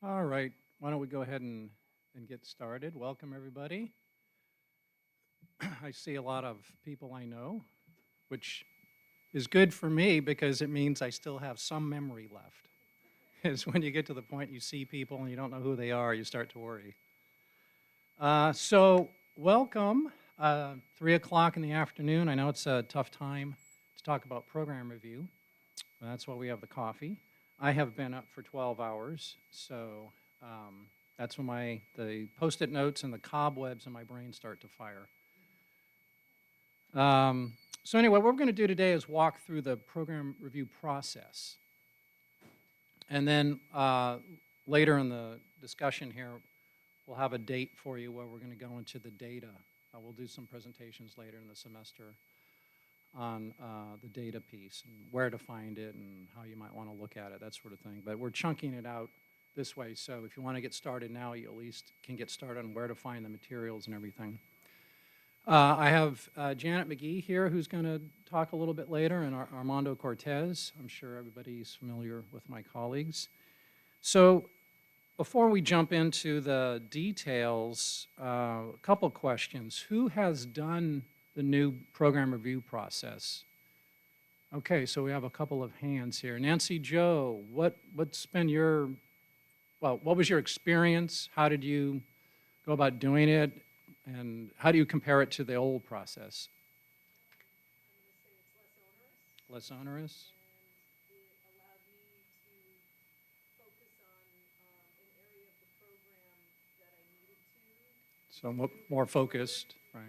All right, why don't we go ahead and get started. Welcome, everybody. I see a lot of people I know, which is good for me because it means I still have some memory left. Is when you get to the point you see people and you don't know who they are, you start to worry. So welcome, 3 o'clock in the afternoon. I know it's a tough time to talk about program review. But that's why we have the coffee. I have been up for 12 hours, so that's when the Post-it notes and the cobwebs in my brain start to fire. So anyway, what we're going to do today is walk through the program review process. And then later in the discussion here, we'll have a date for you where we're going to go into the data. We'll do some presentations later in the semester on the data piece and where to find it and how you might want to look at it, that sort of thing. But we're chunking it out this way, so if you want to get started now, you at least can get started on where to find the materials and everything. I have Janet McGee here, who's going to talk a little bit later, and Armando Cortez. I'm sure everybody's familiar with my colleagues. So before we jump into the details, a couple questions. Who has done the new program review process? Okay, so we have a couple of hands here. Nancy Jo, what's been what was your experience? How did you go about doing it? And how do you compare it to the old process? Less onerous? So more focused, right?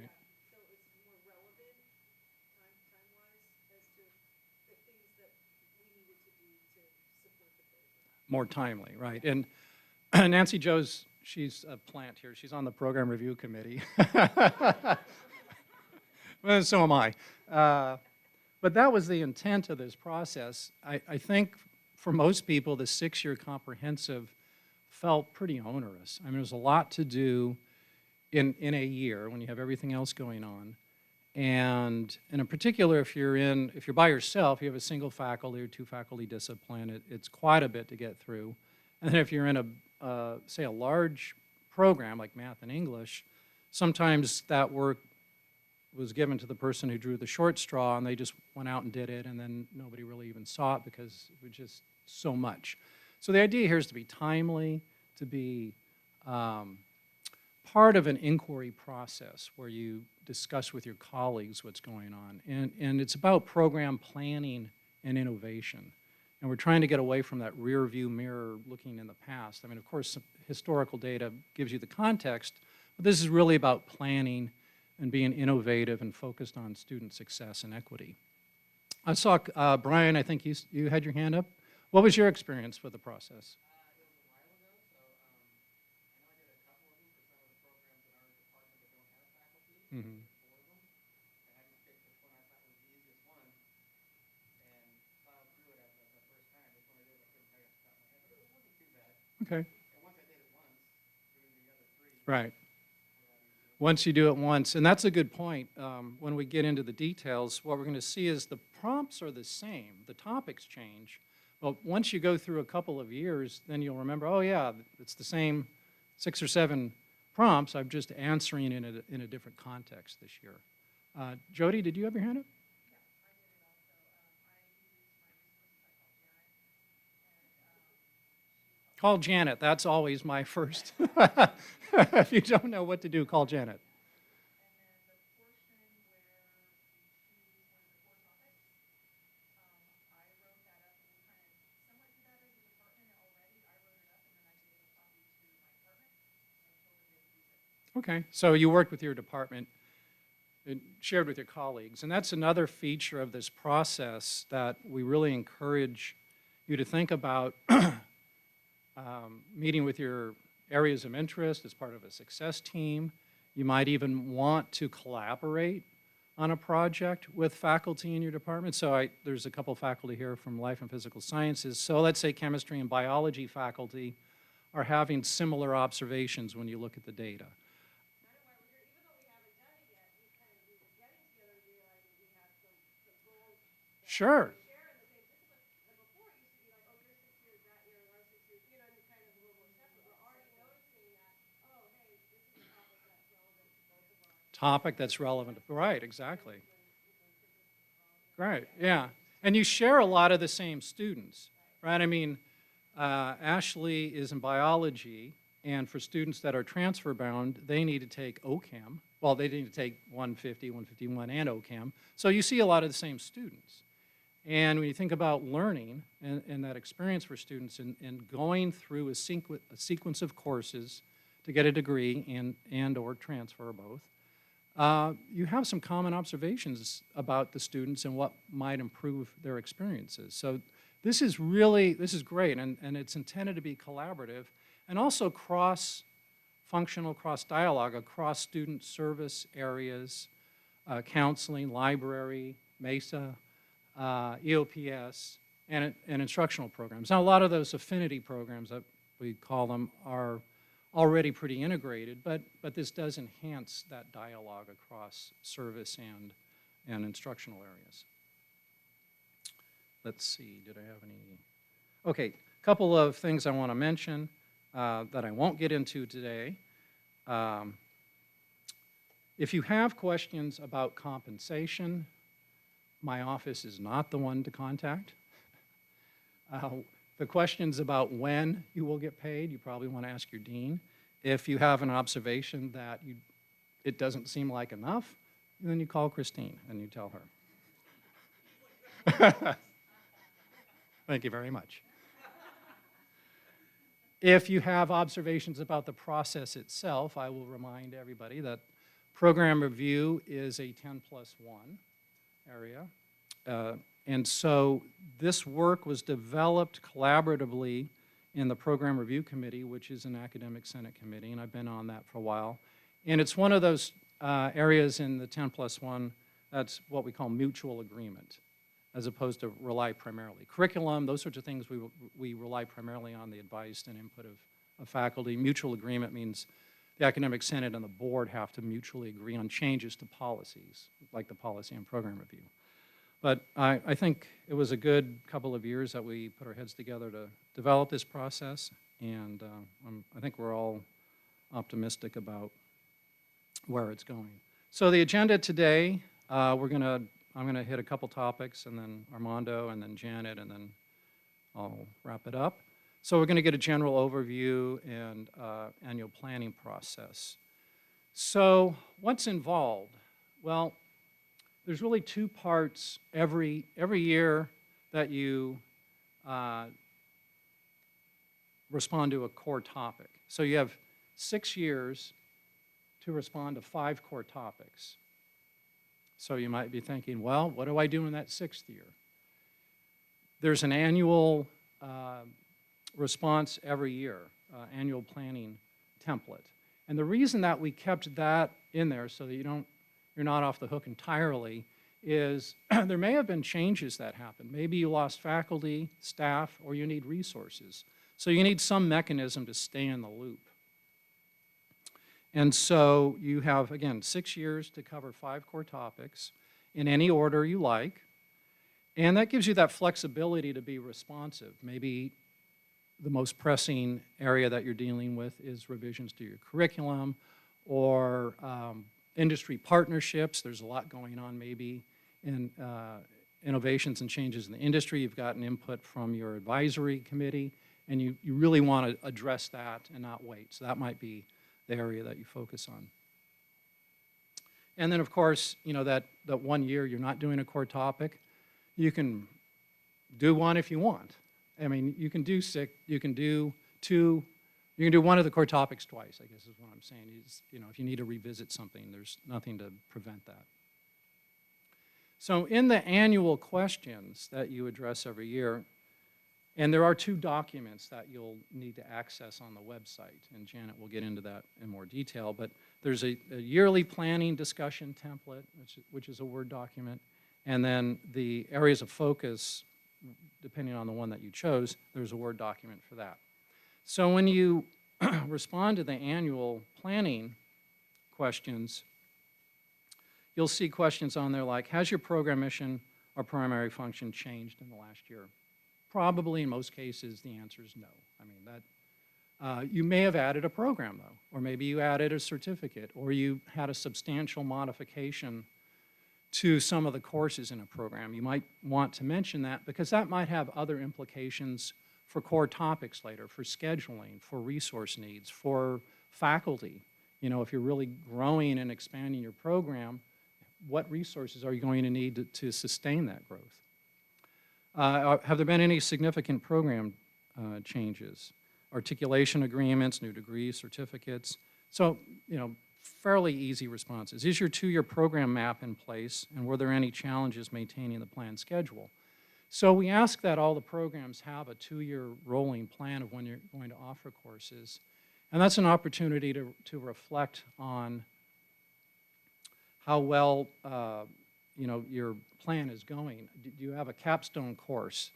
More timely, right? And Nancy Jo's, she's a plant here. She's on the program review committee. Well, so am I. But that was the intent of this process. I think for most people, the 6-year comprehensive felt pretty onerous. I mean, there's a lot to do in a year when you have everything else going on. And in particular, if you're by yourself, you have a single faculty or 2 faculty discipline, it's quite a bit to get through. And then if you're in say a large program like math and English, sometimes that work was given to the person who drew the short straw and they just went out and did it, and then nobody really even saw it because it was just so much. So the idea here is to be timely, to be part of an inquiry process where you discuss with your colleagues what's going on. And it's about program planning and innovation. And we're trying to get away from that rear view mirror looking in the past. I mean, of course, historical data gives you the context, but this is really about planning and being innovative and focused on student success and equity. I saw, Brian, I think you had your hand up. What was your experience with the process? Mm-hmm. Okay. Right. Once you do it once, and that's a good point. When we get into the details, what we're going to see is the prompts are the same. The topics change. But once you go through a couple of years, then you'll remember, oh yeah, it's the same 6 or 7 prompts. I'm just answering in a different context this year. Jody, did you have your hand up? Call Janet. That's always my first. If you don't know what to do, call Janet. Okay, so you worked with your department and shared with your colleagues, and that's another feature of this process that we really encourage you to think about. Meeting with your areas of interest as part of a success team. You might even want to collaborate on a project with faculty in your department. So there's a couple faculty here from Life and Physical Sciences. So let's say chemistry and biology faculty are having similar observations when you look at the data. Sure. topic that's relevant. Right, exactly. Right, yeah. And you share a lot of the same students, right? I mean, Ashley is in biology, and for students that are transfer bound, they need to take OChem. Well, they need to take 150, 151, and OChem. So you see a lot of the same students. And when you think about learning and that experience for students and going through a sequence of courses to get a degree and or transfer or both, you have some common observations about the students and what might improve their experiences. So this is great, and it's intended to be collaborative and also cross-functional, cross-dialogue across student service areas, counseling, library, MESA, EOPS, and instructional programs. Now, a lot of those affinity programs that we call them are already pretty integrated, but this does enhance that dialogue across service and instructional areas. Let's see, did I have any? Okay, a couple of things I want to mention that I won't get into today. If you have questions about compensation, my office is not the one to contact. The questions about when you will get paid, you probably want to ask your dean. If you have an observation that it doesn't seem like enough, then you call Christine and you tell her. Thank you very much. If you have observations about the process itself, I will remind everybody that program review is a 10+1 area. And so this work was developed collaboratively in the Program Review Committee, which is an academic senate committee, and I've been on that for a while. And it's one of those areas in the 10+1 that's what we call mutual agreement, as opposed to rely primarily. Curriculum, those sorts of things, we rely primarily on the advice and input of faculty. Mutual agreement means the academic senate and the board have to mutually agree on changes to policies, like the policy and program review. But I think it was a good couple of years that we put our heads together to develop this process, and I think we're all optimistic about where it's going. So the agenda today, I'm gonna hit a couple topics, and then Armando, and then Janet, and then I'll wrap it up. So we're gonna get a general overview and annual planning process. So what's involved? Well, there's really two parts every year that you respond to a core topic. So you have 6 years to respond to 5 core topics. So you might be thinking, well, what do I do in that 6th year? There's an annual response every year, annual planning template. And the reason that we kept that in there so that you're not off the hook entirely is there may have been changes that happened. Maybe you lost faculty, staff, or you need resources. So you need some mechanism to stay in the loop. And so you have, again, 6 years to cover 5 core topics in any order you like. And that gives you that flexibility to be responsive. Maybe the most pressing area that you're dealing with is revisions to your curriculum or industry partnerships. There's a lot going on maybe in innovations and changes in the industry. You've gotten input from your advisory committee, and you really want to address that and not wait. So that might be the area that you focus on. And then, of course, that 1 year you're not doing a core topic, you can do one if you want. I mean, you can do 6, you can do 2, you can do one of the core topics twice, I guess is what I'm saying. Is, if you need to revisit something, there's nothing to prevent that. So in the annual questions that you address every year, and there are 2 documents that you'll need to access on the website, and Janet will get into that in more detail, but there's a yearly planning discussion template, which is a Word document, and then the areas of focus, depending on the one that you chose, there's a Word document for that. So when you respond to the annual planning questions, you'll see questions on there like, has your program mission or primary function changed in the last year? Probably in most cases the answer is no. I mean, You may have added a program, though, or maybe you added a certificate, or you had a substantial modification to some of the courses in a program. You might want to mention that because that might have other implications for core topics later, for scheduling, for resource needs, for faculty. You know, if you're really growing and expanding your program, what resources are you going to need to sustain that growth? Have there been any significant program changes? Articulation agreements, new degrees, certificates. So, you know, fairly easy responses. Is your two-year program map in place, and were there any challenges maintaining the planned schedule? So we ask that all the programs have a two-year rolling plan of when you're going to offer courses, and that's an opportunity to reflect on how well, you know, your plan is going. Do you have a capstone course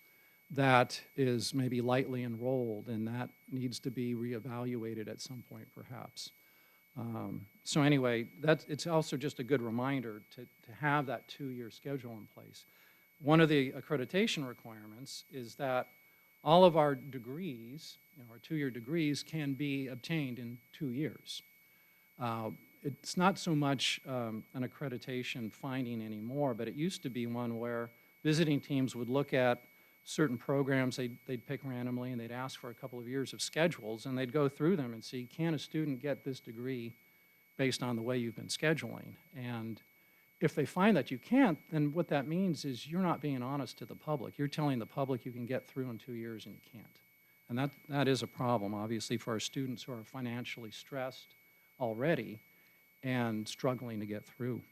that is maybe lightly enrolled and that needs to be reevaluated at some point perhaps? So anyway, it's also just a good reminder to have that two-year schedule in place. One of the accreditation requirements is that all of our degrees, you know, our two-year degrees, can be obtained in 2 years. It's not so much an accreditation finding anymore, but it used to be one where visiting teams would look at certain programs they'd pick randomly, and they'd ask for a couple of years of schedules, and they'd go through them and see, can a student get this degree based on the way you've been scheduling? And if they find that you can't, then what that means is you're not being honest to the public. You're telling the public you can get through in 2 years and you can't. And that is a problem, obviously, for our students who are financially stressed already and struggling to get through.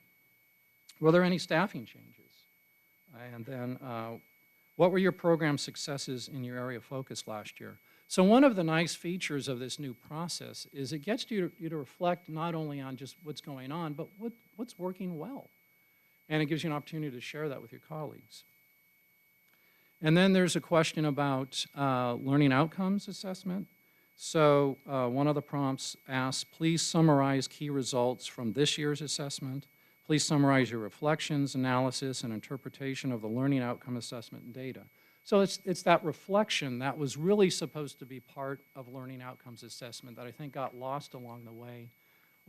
Were there any staffing changes? And then, what were your program successes in your area of focus last year? So one of the nice features of this new process is it gets you to reflect not only on just what's going on, but what's working well. And it gives you an opportunity to share that with your colleagues. And then there's a question about learning outcomes assessment. So one of the prompts asks, please summarize key results from this year's assessment. Please summarize your reflections, analysis, and interpretation of the learning outcome assessment and data. So it's that reflection that was really supposed to be part of learning outcomes assessment that I think got lost along the way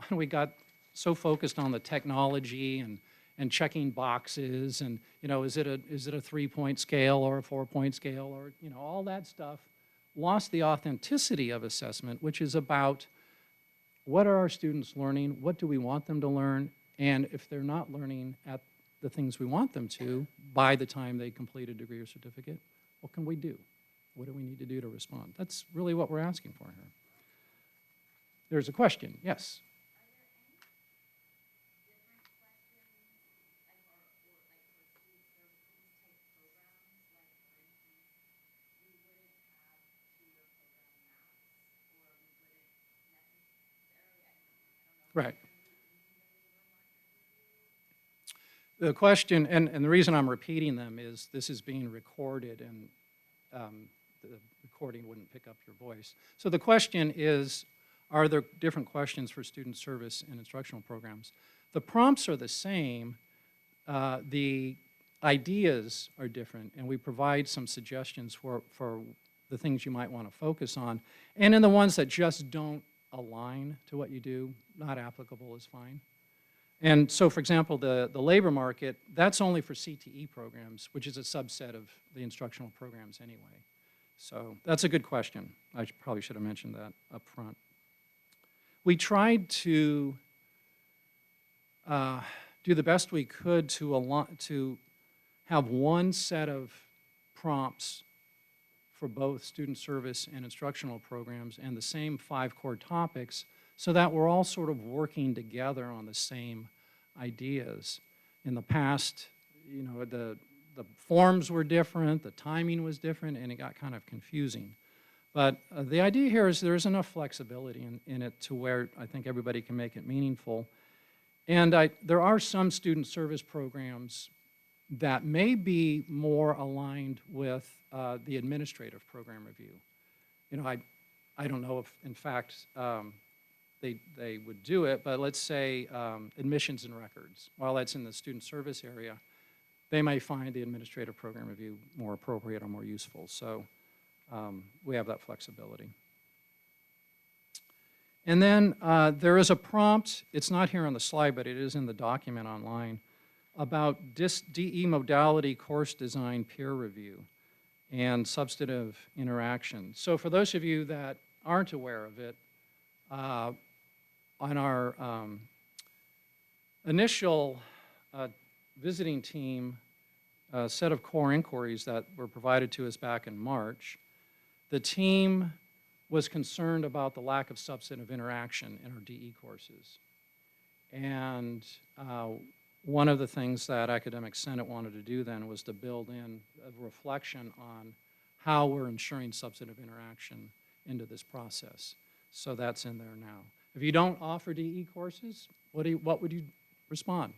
when we got so focused on the technology and checking boxes and, you know, is it a 3-point scale or a 4-point scale, or, you know, all that stuff lost the authenticity of assessment, which is about what are our students learning, what do we want them to learn, and if they're not learning at the things we want them to by the time they complete a degree or certificate, what can we do? What do we need to do to respond? That's really what we're asking for here. There's a question. Yes? Right. The question, and the reason I'm repeating them is this is being recorded, and the recording wouldn't pick up your voice. So the question is, are there different questions for student service and instructional programs? The prompts are the same. The ideas are different, and we provide some suggestions for the things you might want to focus on. And in the ones that just don't align to what you do, not applicable is fine. And so, for example, the labor market, that's only for CTE programs, which is a subset of the instructional programs anyway. So that's a good question. I probably should have mentioned that up front. We tried to do the best we could to have one set of prompts for both student service and instructional programs and the same 5 core topics, so that we're all sort of working together on the same ideas. In the past, you know, the forms were different, the timing was different, and it got kind of confusing. But the idea here is there's enough flexibility in it to where I think everybody can make it meaningful. And there are some student service programs that may be more aligned with the administrative program review. You know, I don't know if, in fact, they would do it, but let's say admissions and records. While that's in the student service area, they may find the administrative program review more appropriate or more useful. So we have that flexibility. And then there is a prompt, it's not here on the slide, but it is in the document online, about DE modality course design peer review and substantive interaction. So for those of you that aren't aware of it, on our initial visiting team set of core inquiries that were provided to us back in March, the team was concerned about the lack of substantive interaction in our DE courses. And one of the things that Academic Senate wanted to do then was to build in a reflection on how we're ensuring substantive interaction into this process. So that's in there now. If you don't offer DE courses, what would you respond?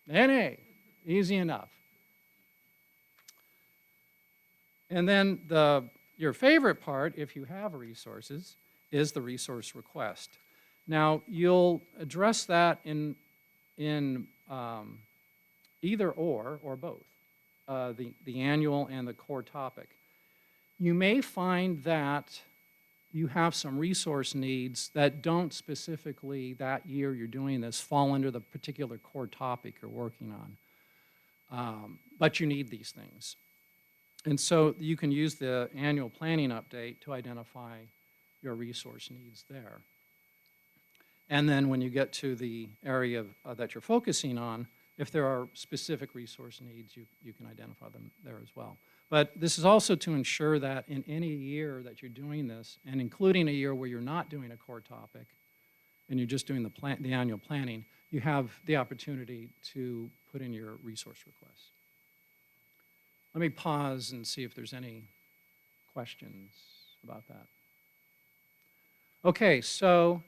NA, easy enough. And then your favorite part, if you have resources, is the resource request. Now, you'll address that in either or both, the annual and the core topic. You may find that you have some resource needs that don't specifically, that year you're doing this, fall under the particular core topic you're working on. But you need these things. And so you can use the annual planning update to identify your resource needs there. And then when you get to the area that you're focusing on, if there are specific resource needs, you can identify them there as well. But this is also to ensure that in any year that you're doing this, and including a year where you're not doing a core topic, and you're just doing the annual planning, you have the opportunity to put in your resource requests. Let me pause and see if there's any questions about that. Okay, so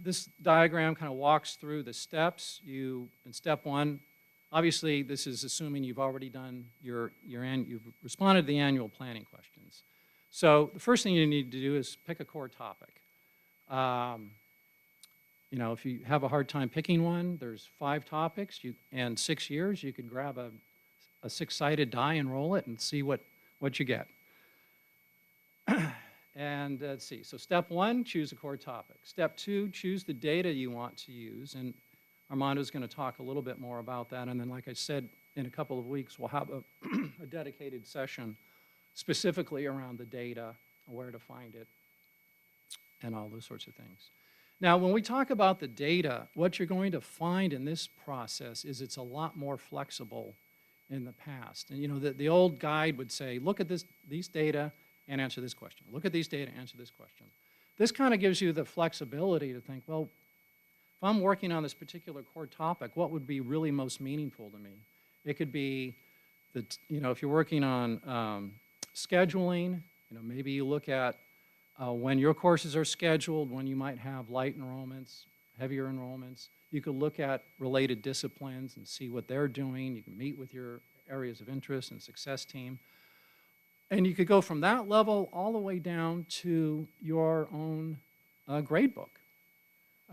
this diagram kind of walks through the steps. In step one, obviously this is assuming you've already done you've responded to the annual planning questions. So the first thing you need to do is pick a core topic. You know, if you have a hard time picking one, there's 5 topics, and 6 years, you could grab a 6-sided die and roll it and see what you get. And let's see, so step 1, choose a core topic. Step 2, choose the data you want to use, and Armando's going to talk a little bit more about that, and then like I said, in a couple of weeks, we'll have a dedicated session specifically around the data, where to find it, and all those sorts of things. Now, when we talk about the data, what you're going to find in this process is it's a lot more flexible in the past. And you know, the old guide would say, look at these data and answer this question. Look at these data, answer this question. This kind of gives you the flexibility to think, well, if I'm working on this particular core topic, what would be really most meaningful to me? It could be that, you know, if you're working on scheduling, you know, maybe you look at when your courses are scheduled, when you might have light enrollments, heavier enrollments. You could look at related disciplines and see what they're doing. You can meet with your areas of interest and success team. And you could go from that level all the way down to your own grade book.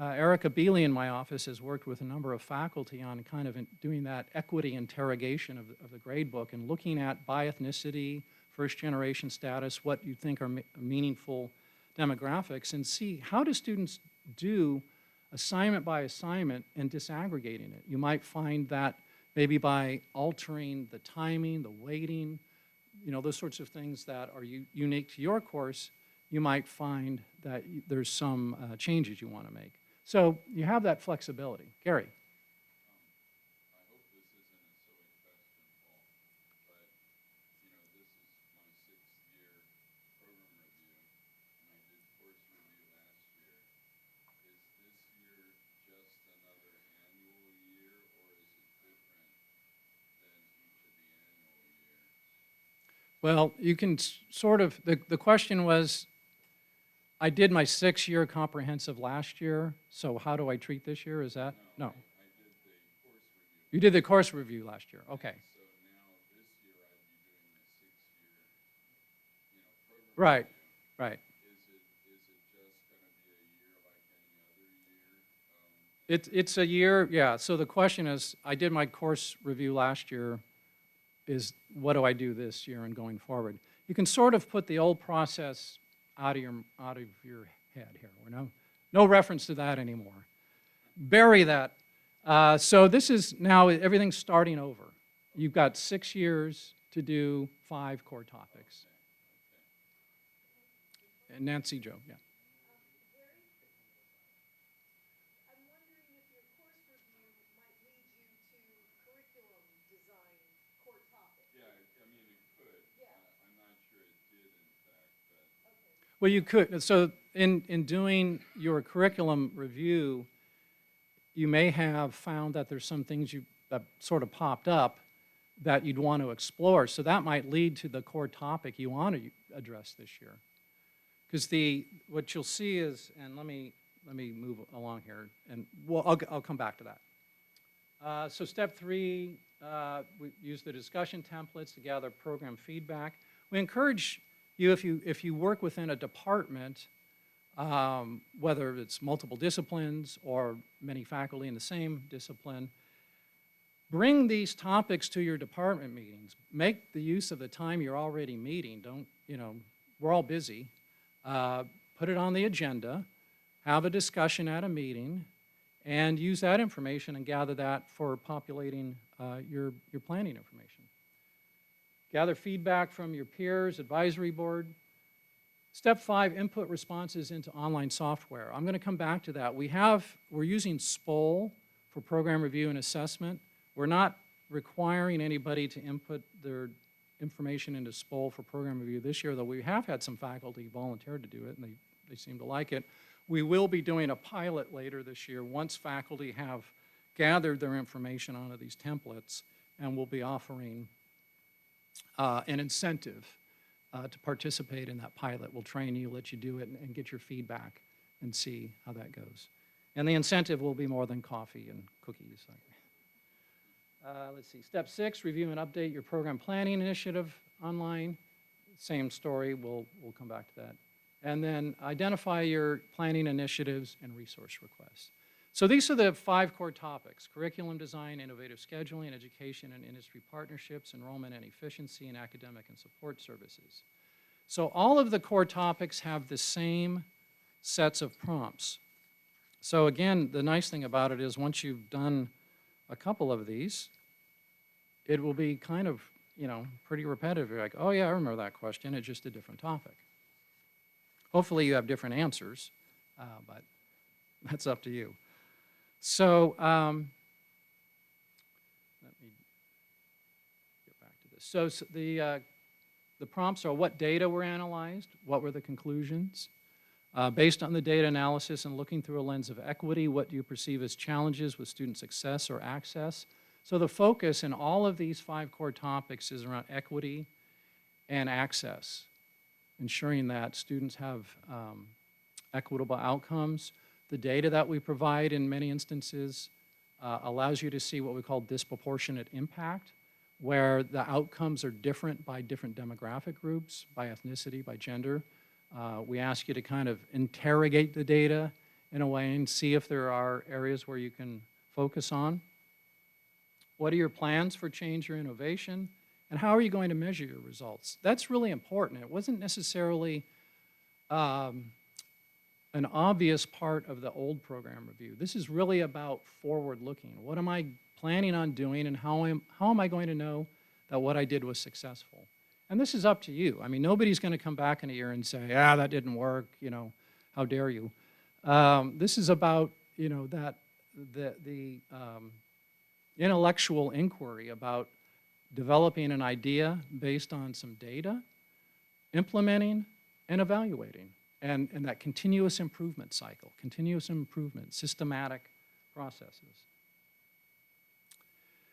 Erica Bealey in my office has worked with a number of faculty on kind of doing that equity interrogation of the grade book and looking at by ethnicity, first-generation status, what you think are meaningful demographics, and see how do students do assignment by assignment and disaggregating it. You might find that maybe by altering the timing, the weighting, you know, those sorts of things that are unique to your course, you might find that there's some changes you want to make. So you have that flexibility. Gary. I hope this isn't a silly question, Paul, but you know, this is my 6th year program review, and I did course review last year. Is this year just another annual year, or is it different than each of the annual years? Well, you can sort of, the question was, I did my 6-year comprehensive last year, so how do I treat this year? Is that? No. I did the course review. You did the course review last year, okay. So now this year I'd be doing the 6-year, you know, program Right, review. right. Is it just going to be a year like any other year? It's a year, yeah. So the question is, I did my course review last year, is what do I do this year and going forward? You can sort of put the old process out of your head here. No reference to that anymore. Bury that. So this is now, everything's starting over. You've got 6 years to do 5 core topics. And Nancy Jo, yeah. I'm wondering if your course review might lead you to curriculum design core topics. Yeah, I mean, it could. Yeah. I'm not sure it did, in fact, but Okay. Well, you could. So in doing your curriculum review, you may have found that there's some things that sort of popped up that you'd want to explore. So that might lead to the core topic you want to address this year. Because what you'll see is, and let me move along here, and I'll come back to that. So step 3, we use the discussion templates to gather program feedback. We encourage you, if you work within a department, whether it's multiple disciplines or many faculty in the same discipline, bring these topics to your department meetings. Make the use of the time you're already meeting. We're all busy. Put it on the agenda, have a discussion at a meeting, and use that information and gather that for populating your planning information. Gather feedback from your peers, advisory board. Step 5, input responses into online software. I'm going to come back to that. We're using SPOL for program review and assessment. We're not requiring anybody to input their information into SPOL for program review this year, though we have had some faculty volunteer to do it, and they seem to like it. We will be doing a pilot later this year once faculty have gathered their information onto these templates, and we'll be offering an incentive to participate in that pilot. We'll train you, let you do it, and get your feedback and see how that goes. And the incentive will be more than coffee and cookies. Let's see, step 6, review and update your program planning initiative online. Same story, we'll come back to that. And then identify your planning initiatives and resource requests. So these are the 5 core topics: curriculum design, innovative scheduling, education and industry partnerships, enrollment and efficiency, and academic and support services. So all of the core topics have the same sets of prompts. So again, the nice thing about it is once you've done a couple of these, it will be kind of, pretty repetitive. You're like, oh yeah, I remember that question, it's just a different topic. Hopefully you have different answers, but that's up to you. So let me get back to this. So the prompts are: what data were analyzed, what were the conclusions? Based on the data analysis and looking through a lens of equity, what do you perceive as challenges with student success or access? So the focus in all of these 5 core topics is around equity and access, ensuring that students have equitable outcomes. The data that we provide in many instances allows you to see what we call disproportionate impact, where the outcomes are different by different demographic groups, by ethnicity, by gender. We ask you to kind of interrogate the data in a way and see if there are areas where you can focus on. What are your plans for change or innovation? And how are you going to measure your results? That's really important. It wasn't necessarily an obvious part of the old program review. This is really about forward-looking. What am I planning on doing, and how am I going to know that what I did was successful? And this is up to you. I mean, nobody's going to come back in a year and say, that didn't work, how dare you. This is about, that the intellectual inquiry about developing an idea based on some data, implementing, and evaluating. And that continuous improvement cycle, continuous improvement, systematic processes.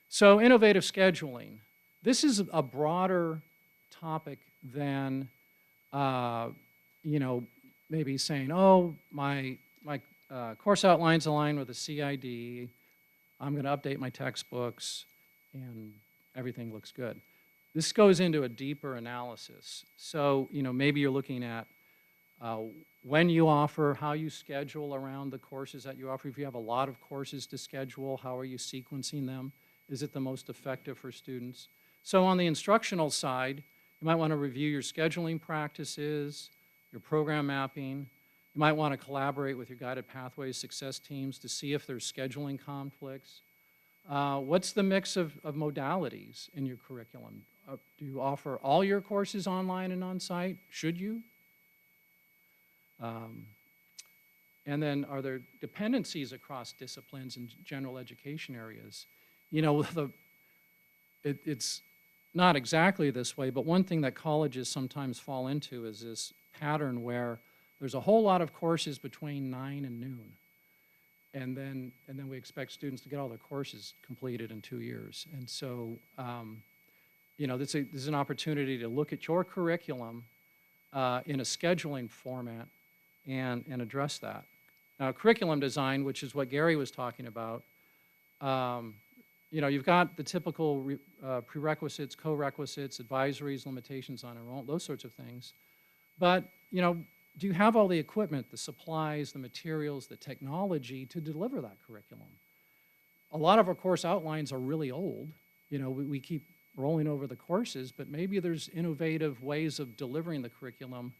So innovative scheduling. This is a broader topic than, maybe saying, oh, my course outlines align with the CID, I'm going to update my textbooks, and everything looks good. This goes into a deeper analysis. So, maybe you're looking at when you offer, how you schedule around the courses that you offer. If you have a lot of courses to schedule, how are you sequencing them? Is it the most effective for students? So on the instructional side, you might want to review your scheduling practices, your program mapping, You might want to collaborate with your guided pathways success teams to see if there's scheduling conflicts. What's the mix of modalities in your curriculum? Do you offer all your courses online and on-site? Should you? And then are there dependencies across disciplines and general education areas? You know, it's not exactly this way, but one thing that colleges sometimes fall into is this pattern where there's a whole lot of courses between 9 and noon. And then we expect students to get all their courses completed in 2 years. And so, you know, this is an opportunity to look at your curriculum in a scheduling format and address that. Now, curriculum design, which is what Gary was talking about, you know, you've got the typical prerequisites, co-requisites, advisories, limitations on enrollment, those sorts of things. But, you know, do you have all the equipment, the supplies, the materials, the technology to deliver that curriculum? A lot of our course outlines are really old. You know, we keep rolling over the courses, but maybe there's innovative ways of delivering the curriculum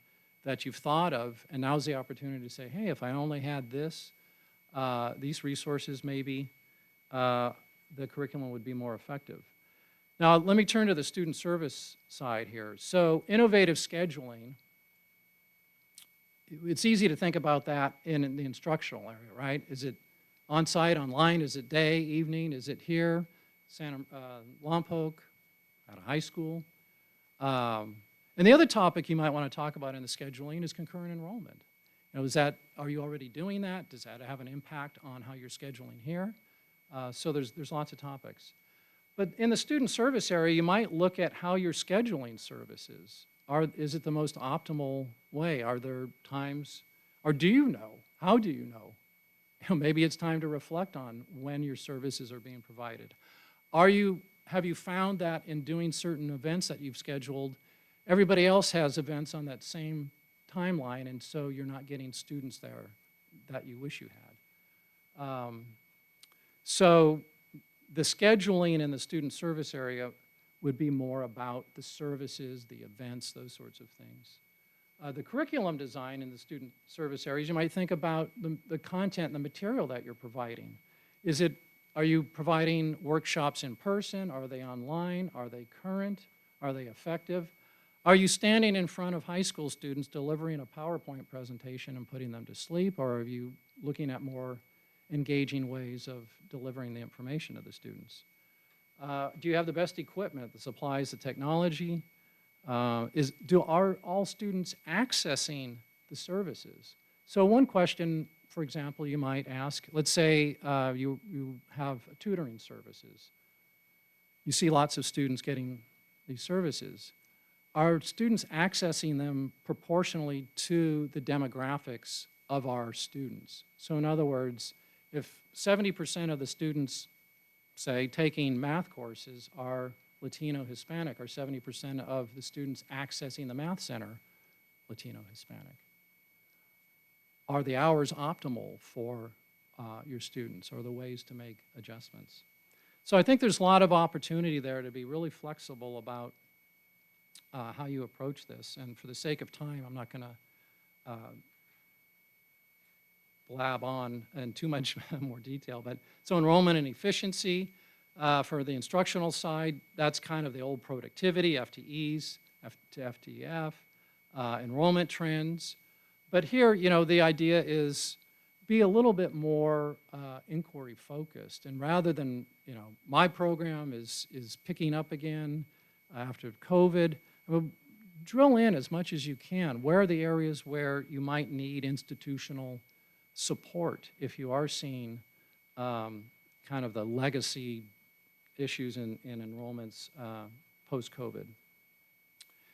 that you've thought of, and now's the opportunity to say, hey, if I only had this, these resources maybe, the curriculum would be more effective. Now, let me turn to the student service side here. So, innovative scheduling, it's easy to think about that in the instructional area, right? Is it on-site, online? Is it day, evening? Is it here, Lompoc, at a high school? And the other topic you might want to talk about in the scheduling is concurrent enrollment. You know, are you already doing that? Does that have an impact on how you're scheduling here? So there's lots of topics. But in the student service area, you might look at how you're scheduling services. Is it the most optimal way? Are there times, or do you know? How do you know? You know, maybe it's time to reflect on when your services are being provided. Have you found that in doing certain events that you've scheduled, everybody else has events on that same timeline, and so you're not getting students there that you wish you had? So the scheduling in the student service area would be more about the services, the events, those sorts of things. The curriculum design in the student service areas, you might think about the content and the material that you're providing. Are you providing workshops in person? Are they online? Are they current? Are they effective? Are you standing in front of high school students delivering a PowerPoint presentation and putting them to sleep, or are you looking at more engaging ways of delivering the information to the students? Do you have the best equipment, the supplies, the technology? Are all students accessing the services? So one question, for example, you might ask, let's say you have tutoring services. You see lots of students getting these services. Are students accessing them proportionally to the demographics of our students? So in other words, if 70% of the students, say, taking math courses are Latino Hispanic, or 70% of the students accessing the Math Center Latino Hispanic, are the hours optimal for your students, or the ways to make adjustments? So I think there's a lot of opportunity there to be really flexible about how you approach this. And for the sake of time, I'm not going to blab on in too much more detail. But so enrollment and efficiency for the instructional side, that's kind of the old productivity, FTEs to FTEF, enrollment trends. But here, you know, the idea is be a little bit more inquiry focused. And rather than, you know, my program is picking up again after COVID, drill in as much as you can. Where are the areas where you might need institutional support if you are seeing kind of the legacy issues in enrollments post-COVID?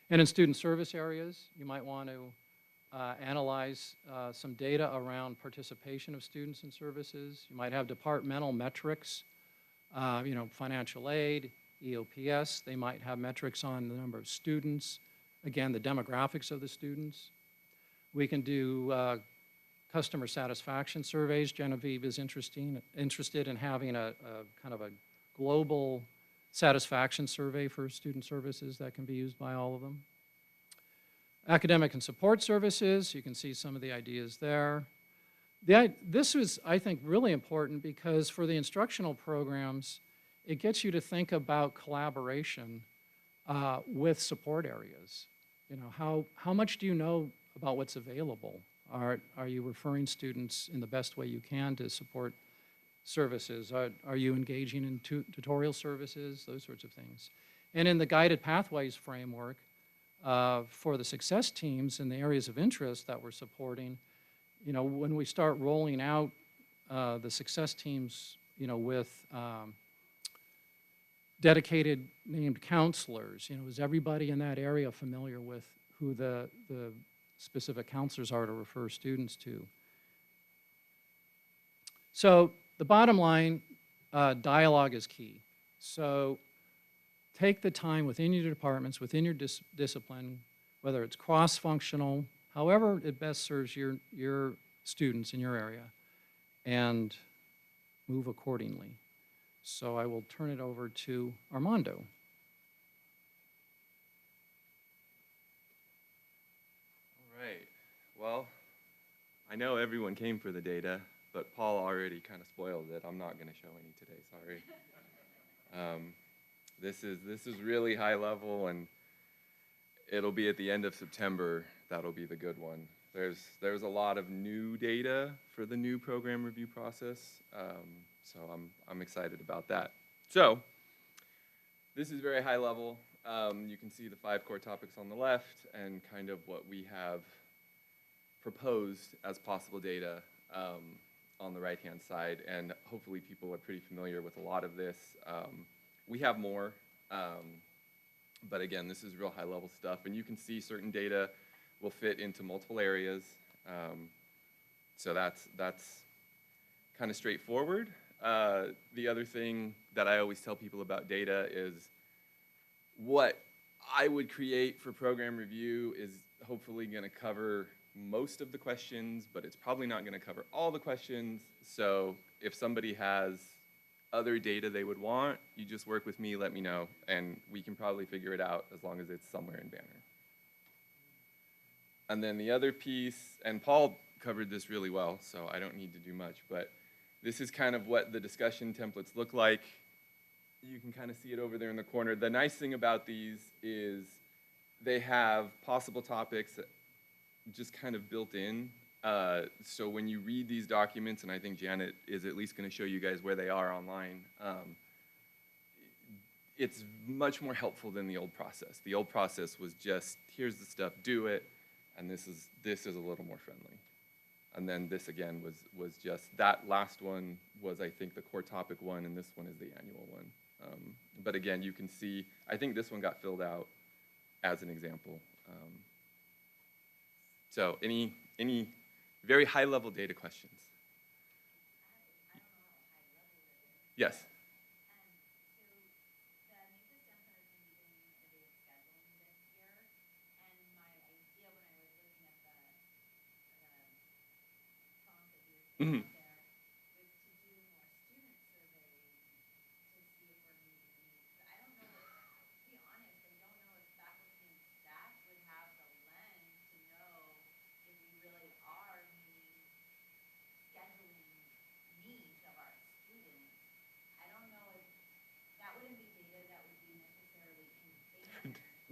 And in student service areas, you might want to analyze some data around participation of students in services. You might have departmental metrics, you know, financial aid, EOPS. They might have metrics on the number of students, again, the demographics of the students. We can do customer satisfaction surveys. Genevieve is interested in having a kind of a global satisfaction survey for student services that can be used by all of them. Academic and support services, you can see some of the ideas there. This was, I think, really important because for the instructional programs, it gets you to think about collaboration with support areas. You know, how much do you know about what's available? Are you referring students in the best way you can to support services? Are you engaging in tutorial services, those sorts of things? And in the guided pathways framework, for the success teams in the areas of interest that we're supporting, you know, when we start rolling out the success teams, you know, with dedicated named counselors, you know, is everybody in that area familiar with who the specific counselors are to refer students to? So the bottom line, dialogue is key. So take the time within your departments, within your discipline, whether it's cross-functional, however it best serves your students in your area, and move accordingly. So I will turn it over to Armando. All right. Well, I know everyone came for the data, but Paul already kind of spoiled it. I'm not going to show any today, sorry. This is really high level, and it'll be at the end of September. That'll be the good one. There's a lot of new data for the new program review process, so I'm excited about that. So this is very high level. You can see the 5 core topics on the left and kind of what we have proposed as possible data on the right-hand side, and hopefully people are pretty familiar with a lot of this. We have more, but again, this is real high-level stuff, and you can see certain data will fit into multiple areas, so that's kind of straightforward. The other thing that I always tell people about data is what I would create for program review is hopefully going to cover most of the questions, but it's probably not going to cover all the questions. So if somebody has other data they would want, you just work with me, let me know, and we can probably figure it out as long as it's somewhere in Banner. And then the other piece, and Paul covered this really well, so I don't need to do much, but this is kind of what the discussion templates look like. You can kind of see it over there in the corner. The nice thing about these is they have possible topics just kind of built in. So when you read these documents, and I think Janet is at least going to show you guys where they are online, it's much more helpful than the old process. The old process was just, here's the stuff, do it, and this is a little more friendly. And then this again was just, that last one was I think the core topic one, and this one is the annual one. But again, you can see, I think this one got filled out as an example. So any very high level data questions? Yes. Mm-hmm.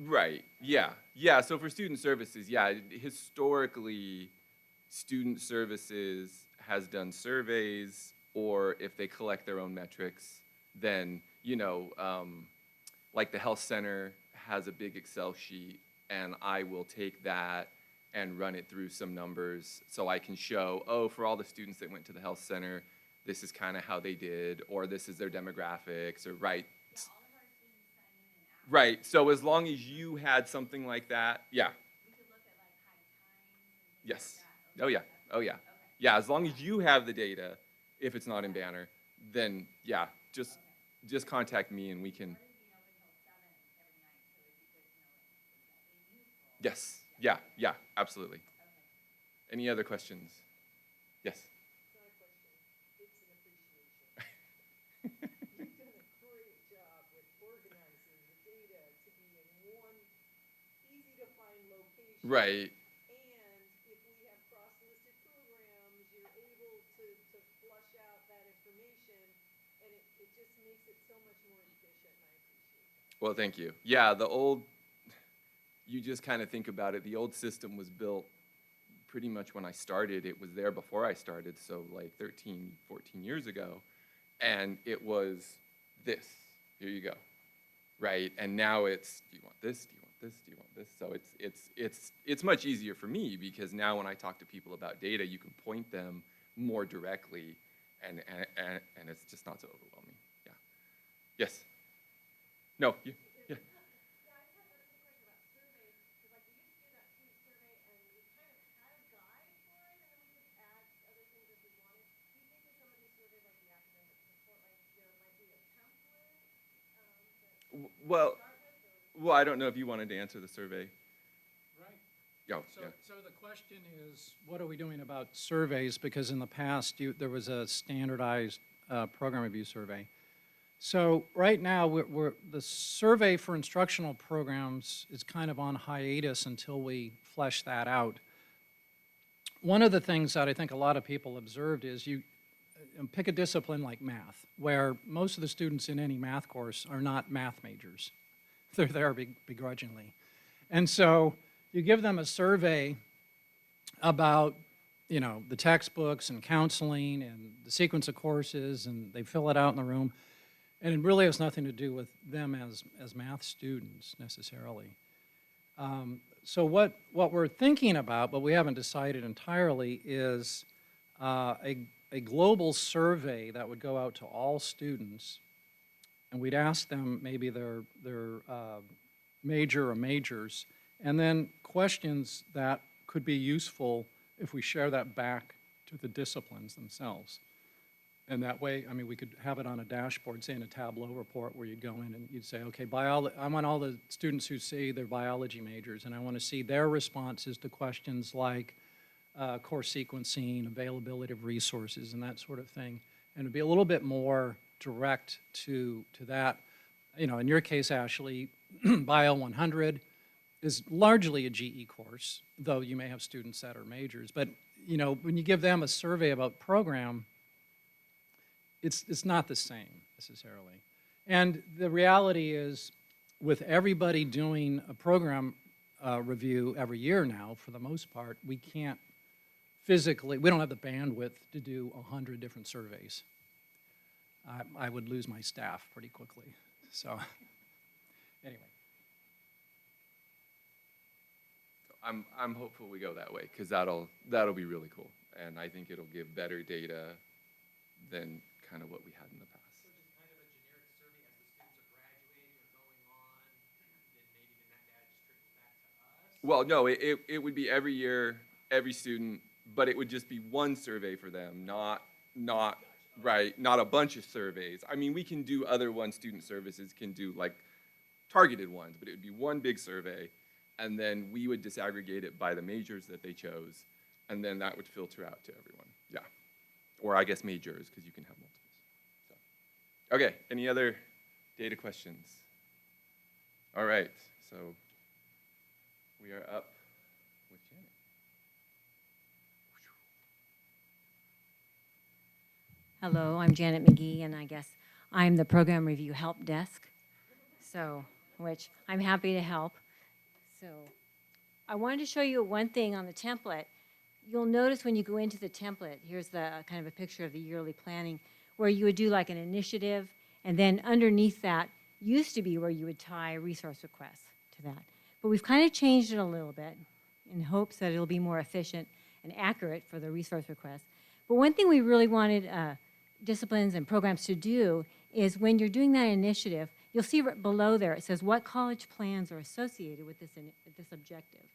Right, yeah. Yeah, so for student services, yeah, historically, student services has done surveys, or if they collect their own metrics, then, you know, like the health center has a big Excel sheet, and I will take that and run it through some numbers so I can show, oh, for all the students that went to the health center, this is kind of how they did, or this is their demographics, or right. Right, so as long as you had something like that, yeah. We could look at like high times. Yes. Oh yeah. Oh yeah. Yeah, as long as you have the data, if it's not in Banner, then yeah, just contact me and we can. Yes. Yeah. Yeah. Absolutely. Any other questions? Yes. It's not a question, it's an appreciation. You've done a great job with organizing the data to be in one easy-to-find location. application. Right. And if we have cross-listed programs, you're able to flush out that information, and it just makes it so much more efficient, and I appreciate that. Well, thank you. Yeah, you just kind of think about it, the old system was built pretty much when I started. It was there before I started, so like 13, 14 years ago. And it was this, here you go, right? And now it's, do you want this, do you want this, do you want this? So it's much easier for me, because now when I talk to people about data, you can point them more directly, and it's just not so overwhelming, yeah. Yes? No, yeah. Yeah, I just have a quick question about surveys, because like we used to do that student survey, and we kind of had a guide for it, and then we could add other things if we wanted. Do you think with some of these surveys, like the academic support, like there might be a template that we Well, start with, or? well, I don't know if you wanted to answer the survey. Right. Yeah, So, yeah. so the question is, what are we doing about surveys? Because in the past, there was a standardized program review survey. So right now, the survey for instructional programs is kind of on hiatus until we flesh that out. One of the things that I think a lot of people observed is you pick a discipline like math, where most of the students in any math course are not math majors. They're there begrudgingly. And so you give them a survey about, you know, the textbooks and counseling and the sequence of courses, and they fill it out in the room. And it really has nothing to do with them as math students necessarily. So what we're thinking about, but we haven't decided entirely, is a global survey that would go out to all students, and we'd ask them maybe their major or majors, and then questions that could be useful if we share that back to the disciplines themselves. And that way, I mean, we could have it on a dashboard, say in a Tableau report, where you'd go in and you'd say, okay, I want all the students who say they're biology majors, and I want to see their responses to questions like course sequencing, availability of resources, and that sort of thing. And it'd be a little bit more direct to that. You know, in your case, Ashley, Bio 100 is largely a GE course, though you may have students that are majors. But, you know, when you give them a survey about program, it's not the same necessarily. And the reality is, with everybody doing a program review every year now, for the most part, we can't physically, we don't have the bandwidth to do 100 different surveys. I would lose my staff pretty quickly. So anyway. I'm hopeful we go that way, because that'll be really cool, and I think it'll give better data than kind of what we had in the past. So just kind of a generic survey as the students are graduating or going on, then maybe then that data just trickles back to us? Well, no, it would be every year, every student, but it would just be one survey for them, not right, not a bunch of surveys. I mean, we can do other one, student services can do like targeted ones, but it would be one big survey, and then we would disaggregate it by the majors that they chose, and then that would filter out to everyone. Yeah. Or I guess majors, because you can have multiples. So. Okay, any other data questions? All right, so we are up with Janet. Hello, I'm Janet McGee, and I guess I'm the Program Review Help Desk, so, which I'm happy to help. So I wanted to show you one thing on the template. You'll notice when you go into the template, here's the kind of a picture of the yearly planning, where you would do like an initiative, and then underneath that used to be where you would tie resource requests to that. But we've kind of changed it a little bit in hopes that it'll be more efficient and accurate for the resource requests. But one thing we really wanted disciplines and programs to do is when you're doing that initiative, you'll see right below there, it says what college plans are associated with this objective.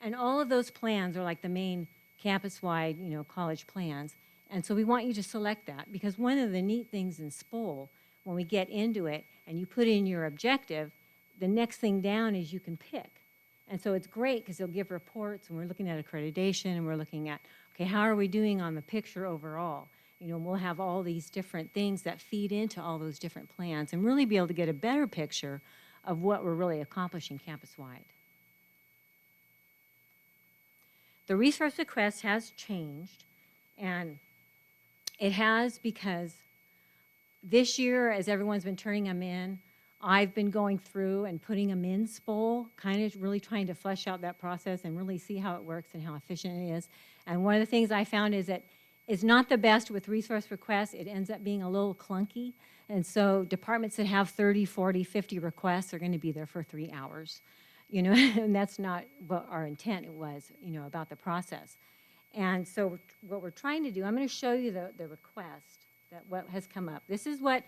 And all of those plans are like the main campus-wide, you know, college plans. And so we want you to select that, because one of the neat things in SPOL, when we get into it and you put in your objective, the next thing down is you can pick. And so it's great because they'll give reports, and we're looking at accreditation, and we're looking at, okay, how are we doing on the picture overall? You know, we'll have all these different things that feed into all those different plans and really be able to get a better picture of what we're really accomplishing campus-wide. the resource request has changed, and it has because this year, as everyone's been turning them in, I've been going through and putting them in SPOL, kind of really trying to flesh out that process and really see how it works and how efficient it is. And one of the things I found is that it's not the best with resource requests. It ends up being a little clunky. And so departments that have 30, 40, 50 requests are going to be there for 3 hours, you know, and that's not what our intent was, you know, about the process. And so what we're trying to do, I'm going to show you the request, that what has come up. This is what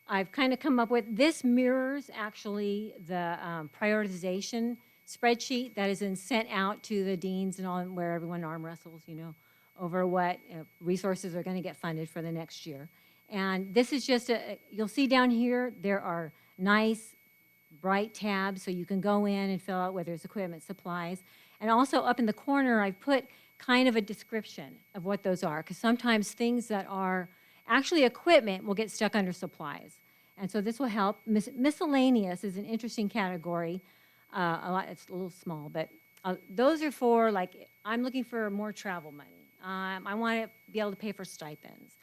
I've kind of come up with. This mirrors actually the prioritization spreadsheet that is then sent out to the deans and all, where everyone arm wrestles, you know, over what resources are going to get funded for the next year. And this is just you'll see down here, there are nice, bright tabs, so you can go in and fill out whether it's equipment, supplies. And also up in the corner, I've put kind of a description of what those are, because sometimes things that are actually equipment will get stuck under supplies. And so this will help. Miscellaneous is an interesting category. It's a little small, but those are for, like, I'm looking for more travel money. I want to be able to pay for stipends.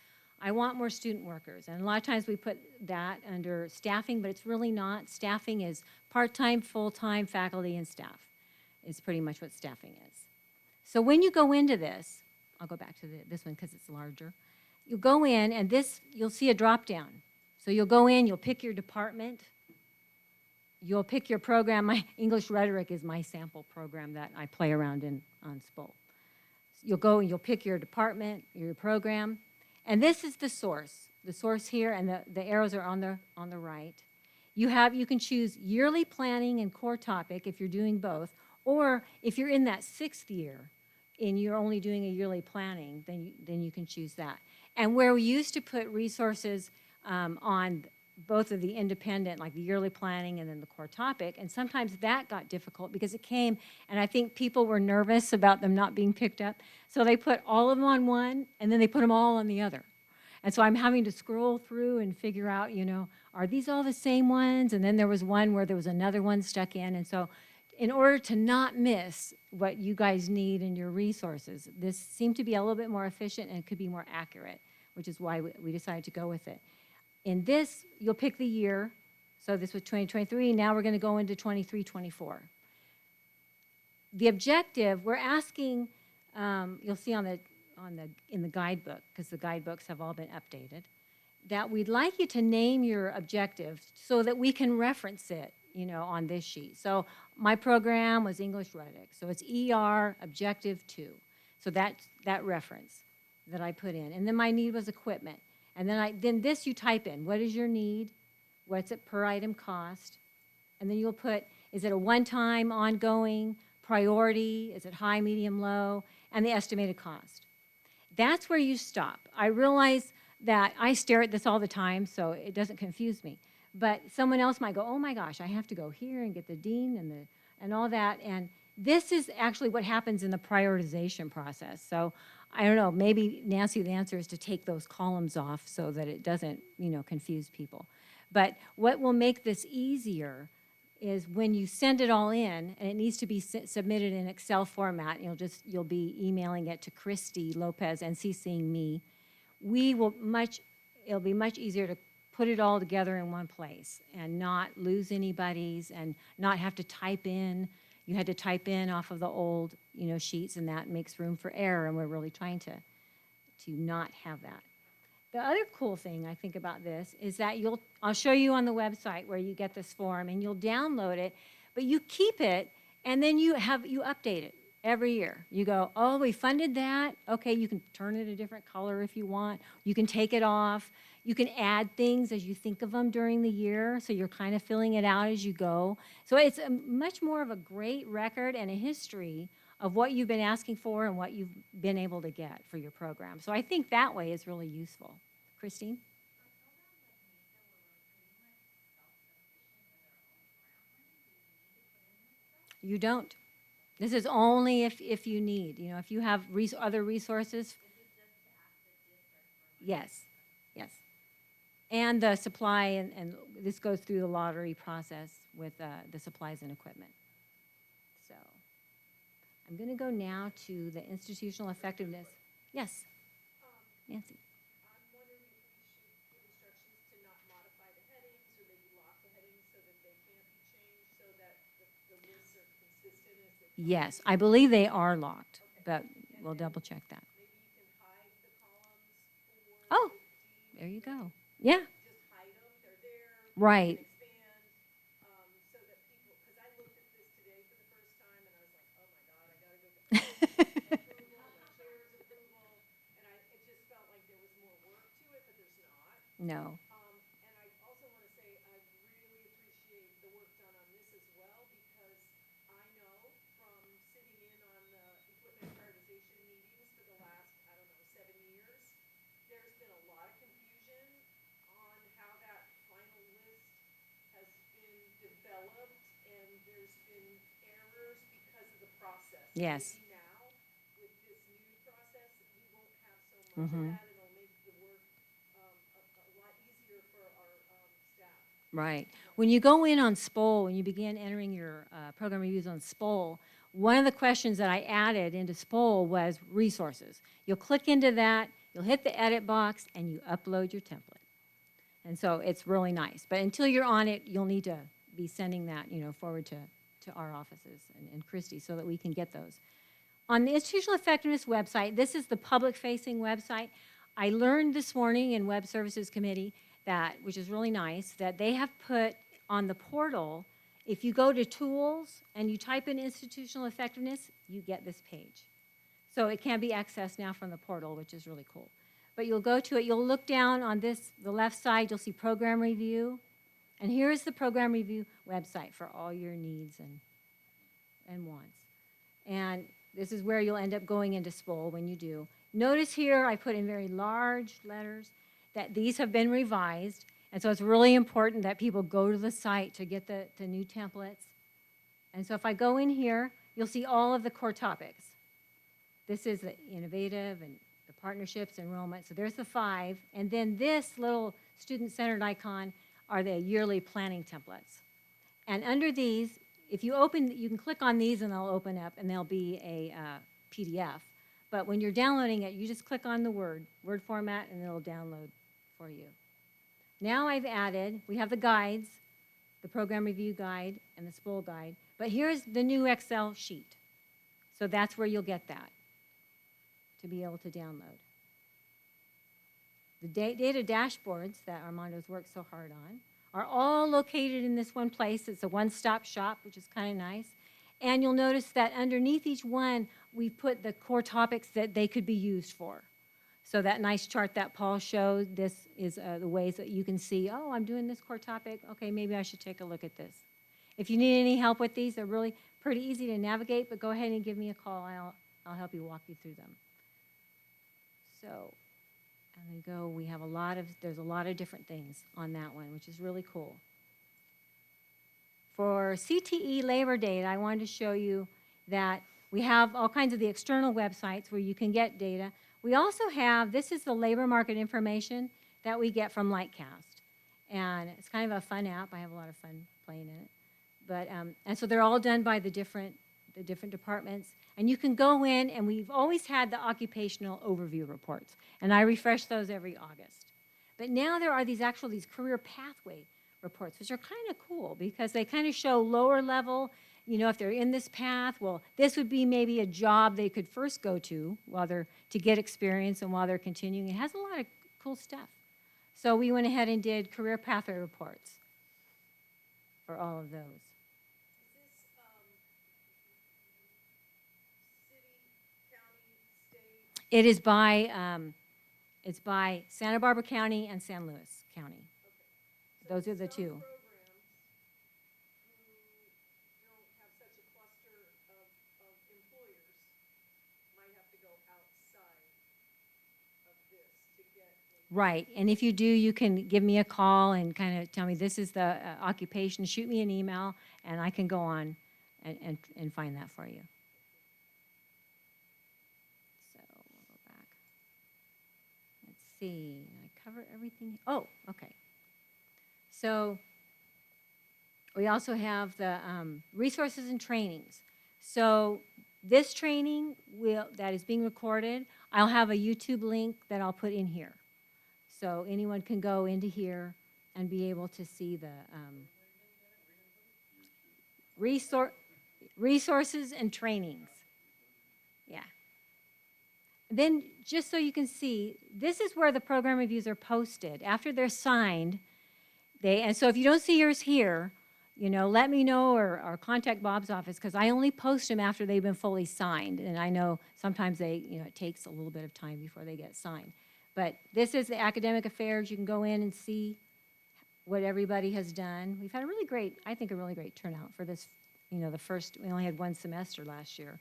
I want more student workers. And a lot of times we put that under staffing, but it's really not. Staffing is part-time, full-time, faculty, and staff is pretty much what staffing is. So when you go into this, I'll go back to this one because it's larger. You'll go in, and this, you'll see a drop-down. So you'll go in, you'll pick your department, you'll pick your program. My English Rhetoric is my sample program that I play around in on SPOL. You'll go and you'll pick your department, your program, and this is the source here, and the arrows are on the right. You can choose yearly planning and core topic if you're doing both, or if you're in that 6th year and you're only doing a yearly planning, then you can choose that. And where we used to put resources on both of the independent, like the yearly planning and then the core topic, and sometimes that got difficult because it came, and I think people were nervous about them not being picked up, so they put all of them on one, and then they put them all on the other. And so I'm having to scroll through and figure out, you know, are these all the same ones? And then there was one where there was another one stuck in, and so in order to not miss what you guys need in your resources, this seemed to be a little bit more efficient and it could be more accurate, which is why we decided to go with it. In this, you'll pick the year. So this was 2023. Now we're going to go into 23-24. The objective, we're asking, you'll see in the guidebook, because the guidebooks have all been updated, that we'd like you to name your objective so that we can reference it, you know, on this sheet. So my program was English Rhetoric, so it's ER Objective 2. So that's that reference that I put in. And then my need was equipment. And then this you type in, what is your need, what's it per item cost, and then you'll put, is it a one-time, ongoing, priority, is it high, medium, low, and the estimated cost. That's where you stop. I realize that I stare at this all the time, so it doesn't confuse me. But someone else might go, oh my gosh, I have to go here and get the dean and all that. And this is actually what happens in the prioritization process. So I don't know, maybe Nancy, the answer is to take those columns off so that it doesn't, you know, confuse people. But what will make this easier is when you send it all in, and it needs to be submitted in Excel format, you'll be emailing it to Christy Lopez and CCing me. It'll be much easier to put it all together in one place and not lose anybody's and not have to type in. You had to type in off of the old, you know, sheets, and that makes room for error, and we're really trying to not have that. The other cool thing I think about this is that I'll show you on the website where you get this form, and you'll download it, but you keep it, and then you update it every year. You go, oh, we funded that. Okay, you can turn it a different color if you want. You can take it off. You can add things as you think of them during the year, so you're kind of filling it out as you go. So it's much more of a great record and a history of what you've been asking for and what you've been able to get for your program. So I think that way is really useful. Christine? You don't. This is only if you need. You know, if you have other resources. Yes, yes. And the supply, and this goes through the lottery process with the supplies and equipment. So I'm going to go now to the institutional effectiveness. Yes, Nancy. I'm wondering if we should give instructions to not modify the headings or maybe lock the headings so that they can't be changed, so that the lists are consistent as they. Yes, I believe they are locked, but we'll double check that. Maybe you can hide the columns for. Oh, the D, there you go. Yeah, just hide them, they're there. right. Expand, so that people, because I looked at this today for the first time and I was like, oh my God, I gotta go get approval, the chair's approval. And it just felt like there was more work to it, but there's not. No. And I also want to say, I really appreciate the work done on this as well, because I know from sitting in on the equipment prioritization meetings for the last, I don't know, 7 years, there's been a lot of confusion on how that final list has been developed, and there's been errors because of the process. Yes. Maybe now, with this new process, we won't have so much of that, and it'll make the work a lot easier for our staff. Right. When you go in on SPOL, when you begin entering your program reviews on SPOL, one of the questions that I added into SPOL was resources. You'll click into that, you'll hit the edit box, and you upload your template. And so it's really nice. But until you're on it, you'll need to be sending that, forward to our offices and Christy so that we can get those. On the Institutional Effectiveness website, this is the public-facing website. I learned this morning in Web Services Committee that, which is really nice, that they have put on the portal, if you go to Tools and you type in Institutional Effectiveness, you get this page. So it can be accessed now from the portal, which is really cool. But you'll go to it, you'll look down on the left side, you'll see Program Review. And here is the Program Review website for all your needs and wants. And this is where you'll end up going into SPOL when you do. Notice here I put in very large letters that these have been revised. And so it's really important that people go to the site to get the new templates. And so if I go in here, you'll see all of the core topics. This is the innovative and the partnerships, enrollment. So there's the 5. And then this little student-centered icon are the yearly planning templates. And under these, if you open, you can click on these and they'll open up and there'll be a PDF. But when you're downloading it, you just click on the Word format, and it'll download for you. Now I've added, we have the guides, the program review guide and the SPOL guide, but here's the new Excel sheet. So that's where you'll get that to be able to download. The data dashboards that Armando's worked so hard on are all located in this one place. It's a one-stop shop, which is kind of nice. And you'll notice that underneath each one, we've put the core topics that they could be used for. So that nice chart that Paul showed, this is the ways that you can see, oh, I'm doing this core topic. Okay, maybe I should take a look at this. If you need any help with these, they're really pretty easy to navigate, but go ahead and give me a call. I'll help you walk you through them. So, and we go, there's a lot of different things on that one, which is really cool. For CTE labor data, I wanted to show you that we have all kinds of the external websites where you can get data. We also have, this is the labor market information that we get from Lightcast. And it's kind of a fun app. I have a lot of fun playing in it. But, and so they're all done by the different departments. And you can go in, and we've always had the occupational overview reports. And I refresh those every August. But now there are these career pathway reports, which are kind of cool because they kind of show lower level, if they're in this path, well, this would be maybe a job they could first go to to get experience and while they're continuing. It has a lot of cool stuff. So we went ahead and did career pathway reports for all of those. Is this city, county, state? It is it's by Santa Barbara County and San Luis County. Those are the two. Programs who don't have such a cluster of employers might have to go outside of this to get maybe. Right, and if you do, you can give me a call and kind of tell me this is the occupation, shoot me an email, and I can go on and find that for you. So we'll go back. Let's see, did I cover everything? Oh, okay. So we also have the resources and trainings. So This training that is being recorded, I'll have a YouTube link that I'll put in here. So anyone can go into here and be able to see the resources and trainings. Yeah. Then, just so you can see, this is where the program reviews are posted. After they're signed, and so if you don't see yours here, let me know or contact Bob's office, because I only post them after they've been fully signed. And I know sometimes it takes a little bit of time before they get signed. But this is the academic affairs. You can go in and see what everybody has done. We've had a really great turnout for this, the first, we only had one semester last year.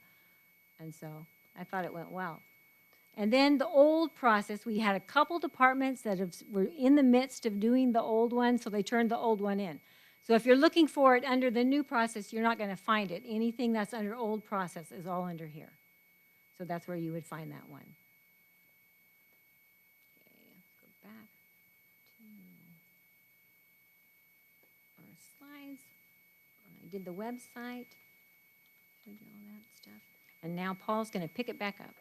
And so I thought it went well. And then the old process, we had a couple departments that were in the midst of doing the old one, so they turned the old one in. So if you're looking for it under the new process, you're not going to find it. Anything that's under old process is all under here. So that's where you would find that one. Okay, let's go back to our slides. I did the website, showed you all that stuff. And now Paul's going to pick it back up.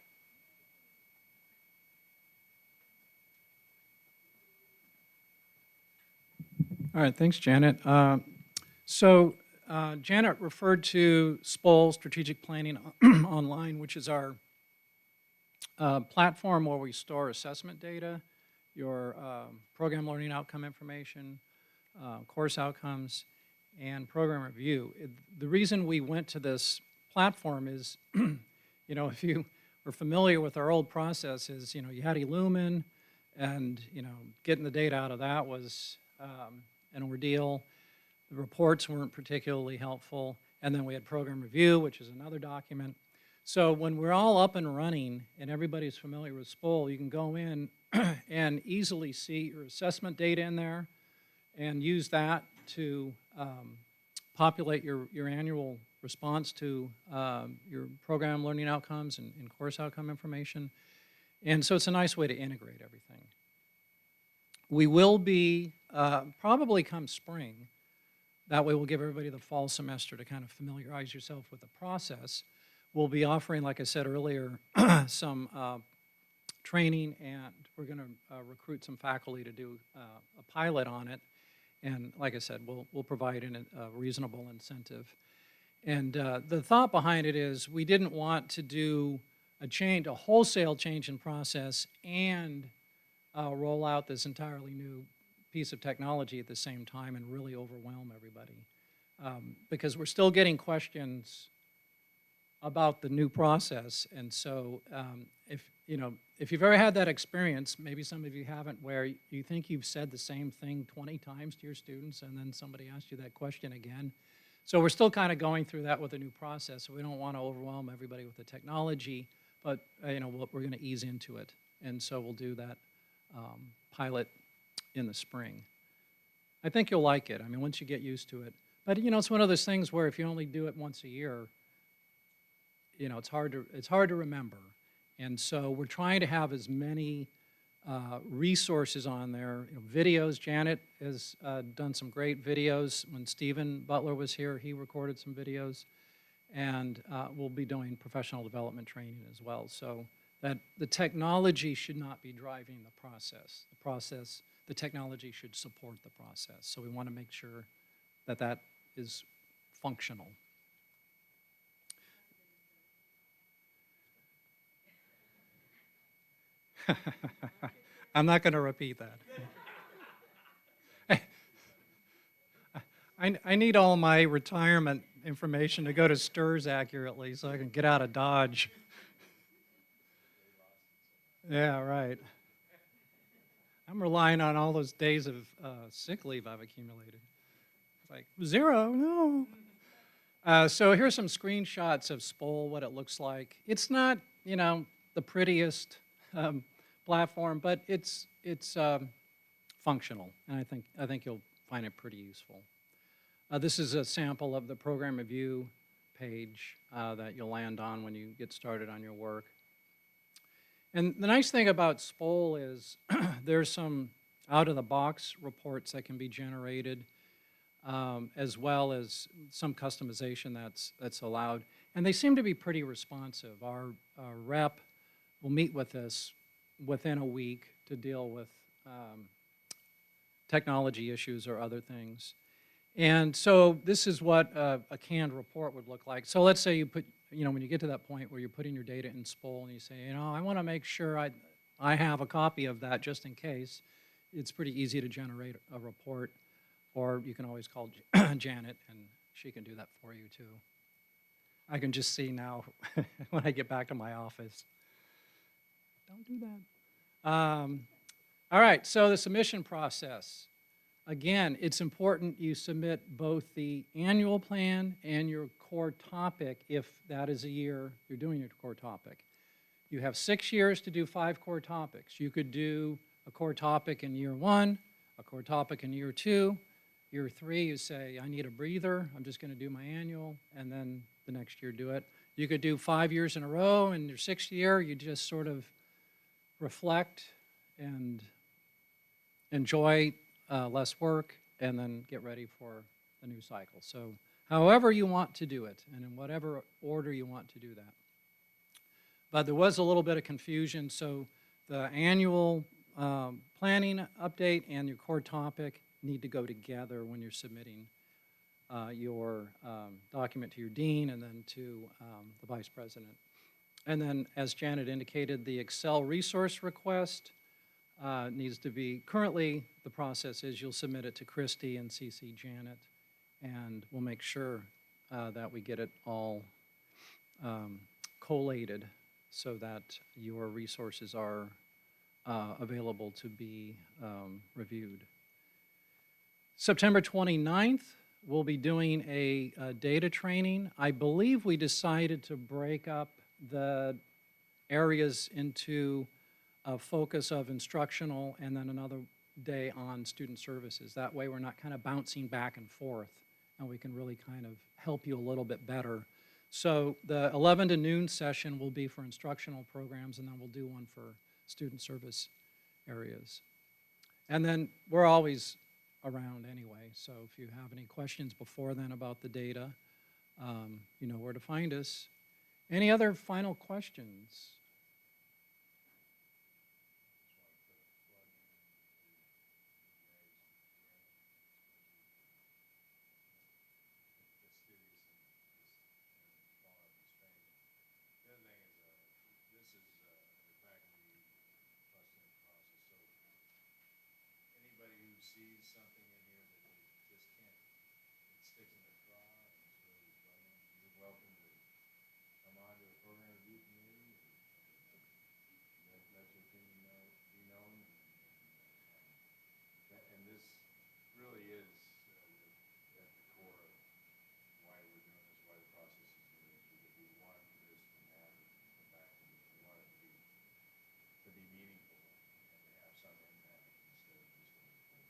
All right, thanks, Janet. Janet referred to SPOL, Strategic Planning Online, which is our platform where we store assessment data, your program learning outcome information, course outcomes, and program review. The reason we went to this platform is, if you were familiar with our old process is, you had Illumin, and, getting the data out of that was an ordeal. The reports weren't particularly helpful. And then we had program review, which is another document. So when we're all up and running and everybody's familiar with SPOL, you can go in and easily see your assessment data in there and use that to populate your annual response to your program learning outcomes and course outcome information. And so it's a nice way to integrate everything. We will be, probably come spring, that way we'll give everybody the fall semester to kind of familiarize yourself with the process. We'll be offering, like I said earlier, some training, and we're going to recruit some faculty to do a pilot on it. And like I said, we'll provide a reasonable incentive. And the thought behind it is we didn't want to do a wholesale change in process and roll out this entirely new piece of technology at the same time and really overwhelm everybody. Because we're still getting questions about the new process. And so if you've ever had that experience, maybe some of you haven't, where you think you've said the same thing 20 times to your students and then somebody asks you that question again. So we're still kind of going through that with the new process. So we don't want to overwhelm everybody with the technology, but we're going to ease into it. And so we'll do that pilot in the spring. I think you'll like it. I mean, once you get used to it. But it's one of those things where if you only do it once a year, it's hard to remember. And so we're trying to have as many resources on there. Videos. Janet has done some great videos. When Stephen Butler was here, he recorded some videos. And we'll be doing professional development training as well. So that the technology should not be driving the process. The technology should support the process. So we want to make sure that that is functional. I'm not going to repeat that. I need all my retirement information to go to STRS accurately so I can get out of Dodge. Yeah, right. I'm relying on all those days of sick leave I've accumulated. It's like, 0, no. So here's some screenshots of SPOL, what it looks like. It's not, the prettiest platform, but it's functional, and I think you'll find it pretty useful. This is a sample of the program review page that you'll land on when you get started on your work. And the nice thing about SPOL is there's some out-of-the-box reports that can be generated, as well as some customization that's allowed. And they seem to be pretty responsive. Our rep will meet with us within a week to deal with technology issues or other things. And so this is what a canned report would look like. So let's say you put, when you get to that point where you're putting your data in SPOL and you say, I want to make sure I have a copy of that just in case. It's pretty easy to generate a report, or you can always call Janet and she can do that for you too. I can just see now when I get back to my office. Don't do that. All right, so the submission process. Again, it's important you submit both the annual plan and your core topic if that is a year you're doing your core topic. You have 6 years to do 5 core topics. You could do a core topic in year 1, a core topic in year 2. Year 3, you say, I need a breather. I'm just going to do my annual, and then the next year do it. You could do 5 years in a row, and your 6th year, you just sort of reflect and enjoy less work, and then get ready for the new cycle. So however you want to do it, and in whatever order you want to do that. But there was a little bit of confusion, so the annual planning update and your core topic need to go together when you're submitting your document to your dean and then to the vice president. And then, as Janet indicated, the Excel resource request needs to be, currently the process is you'll submit it to Christy and CC Janet, and we'll make sure that we get it all collated so that your resources are available to be reviewed. September 29th, we'll be doing a data training. I believe we decided to break up the areas into a focus of instructional and then another day on student services. That way we're not kind of bouncing back and forth, and we can really kind of help you a little bit better. So the 11 to noon session will be for instructional programs, and then we'll do one for student service areas. And then we're always around anyway, so if you have any questions before then about the data, you know where to find us. Any other final questions? Sees something in here that they just can't, it sticks in their craw and it's really struggling, you're welcome to come on to the program review committee and let your opinion be known. And this really is at the core of why we're doing this, why the process is doing it, because we want this to matter, come back to it. We want it to be meaningful and to have some impact instead of just a report.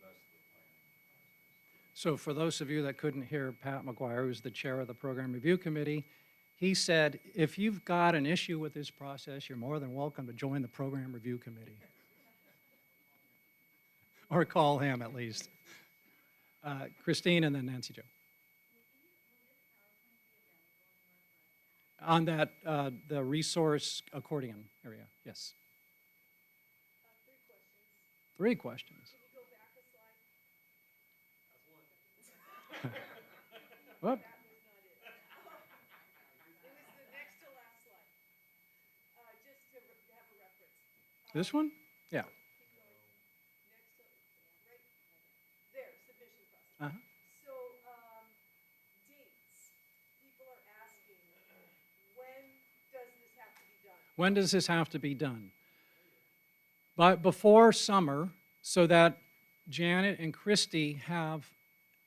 That's the planning process. So for those of you that couldn't hear Pat McGuire, who's the chair of the Program Review Committee, he said, if you've got an issue with this process, you're more than welcome to join the Program Review Committee. Or call him at least. Christine and then Nancy Jo. On that, the resource accordion area, yes. 3 questions. Whoop. That was not it. It was the next to last slide. Just to have a reference. This one? Yeah. Keep going. Next to, right there, submission process. Uh-huh. So, dates. People are asking, when does this have to be done? When does this have to be done? But before summer, so that Janet and Christy have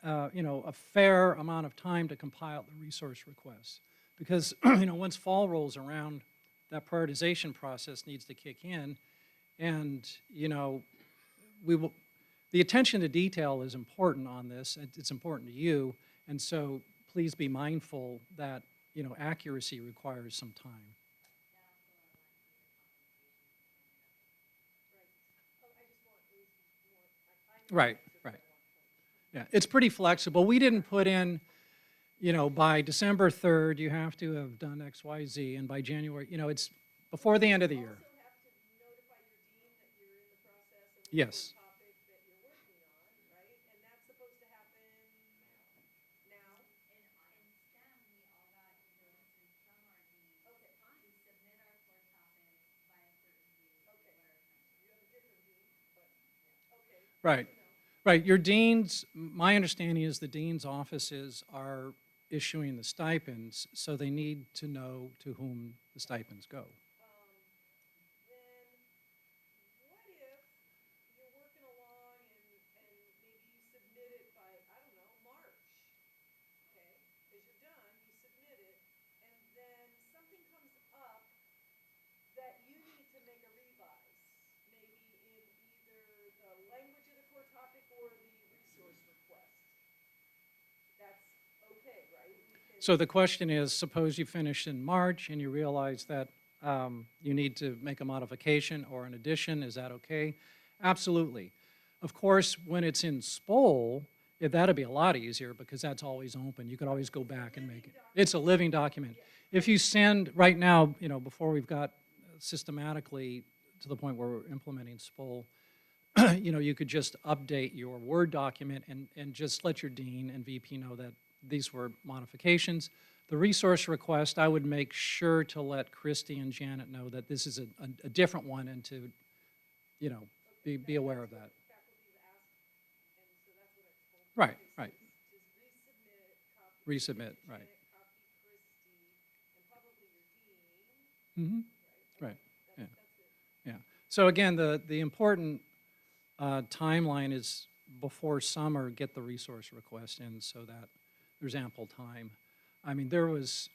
a fair amount of time to compile the resource requests. Because, once fall rolls around, that prioritization process needs to kick in. And, the attention to detail is important on this. It's important to you. And so please be mindful that, accuracy requires some time. Right, right. Yeah, it's pretty flexible. We didn't put in, you know, by December 3rd, you have to have done X, Y, Z, and by January, you know, it's before the end of the year. Also have to notify your dean that you're in the process of the Yes. topic that you're working on, right? And that's supposed to happen now. In STEM, we all got notices from our deans to submit our core topic by a certain date. Okay. You have a different dean, but, okay. Right. Right, your deans, my understanding is the dean's offices are issuing the stipends, so they need to know to whom the stipends go. Then, what if you're working along and maybe you submit it by, I don't know, March? Okay, as you're done, you submit it, and then something comes up that you need to make a revise, maybe in either the language of the core topic or the resource request. That's okay, right? We can- So the question is, suppose you finish in March and you realize that you need to make a modification or an addition, is that okay? Absolutely. Of course, when it's in SPOL, that'd be a lot easier because that's always open. You could always go back and make it. It's a living document. If you send, right now, you know, before we've got systematically to the point where we're implementing SPOL, you know, you could just update your Word document and just let your dean and VP know that these were modifications. The resource request, I would make sure to let Christy and Janet know that this is a different one and to, you know, be aware of that. Faculty have asked, and so that's what I told them. Right, They right. said, just resubmit, copy. Resubmit, right. Janet, copy Christie, and probably your dean, Mm-hmm. right? Right, yeah. That's it. Yeah. So again, the important timeline is before summer, get the resource request in so that there's ample time. I mean, there was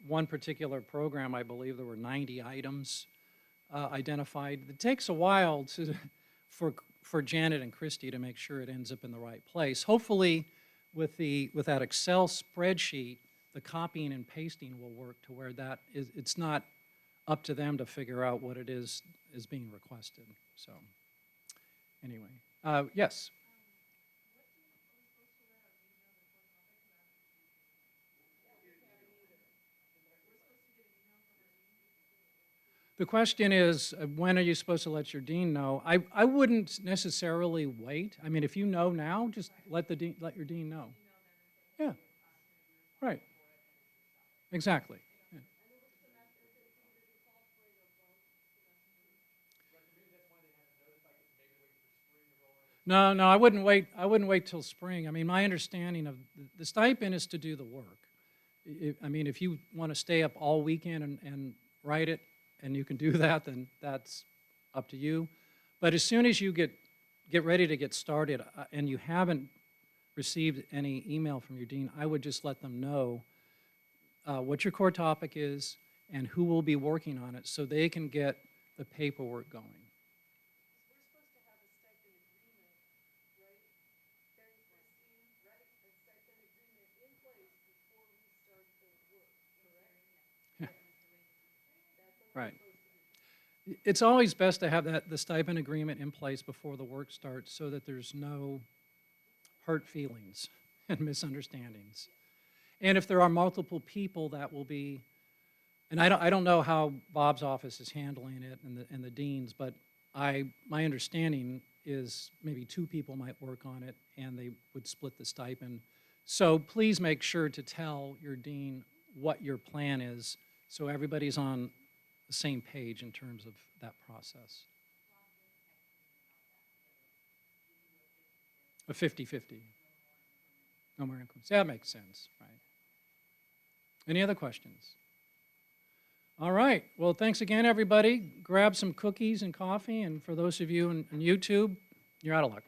one particular program, I believe there were 90 items identified. It takes a while for Janet and Christy to make sure it ends up in the right place. Hopefully, with that Excel spreadsheet, the copying and pasting will work to where that is, it's not up to them to figure out what it is being requested. So, anyway, yes. The question is, when are you supposed to let your dean know? I wouldn't necessarily wait. I mean, if you know now, just let your dean know. Yeah. Right. Exactly. Yeah. No, I wouldn't wait. I wouldn't wait till spring. I mean, my understanding of the stipend is to do the work. I mean, if you want to stay up all weekend and write it, and you can do that, then that's up to you. But as soon as you get ready to get started and you haven't received any email from your dean, I would just let them know what your core topic is and who will be working on it so they can get the paperwork going. We're supposed to have a stipend agreement, right? Then Christine, right, a stipend agreement in place before we start the work, correct? Yeah. That's what we're Right. supposed to do. It's always best to have the stipend agreement in place before the work starts so that there's no hurt feelings and misunderstandings. And if there are multiple people that will be, and I don't know how Bob's office is handling it and the deans, but my understanding is maybe 2 people might work on it and they would split the stipend. So please make sure to tell your dean what your plan is so everybody's on the same page in terms of that process. A 50-50. No more increments. Yeah, that makes sense, right? Any other questions? All right. Well, thanks again, everybody. Grab some cookies and coffee, and for those of you on YouTube, you're out of luck.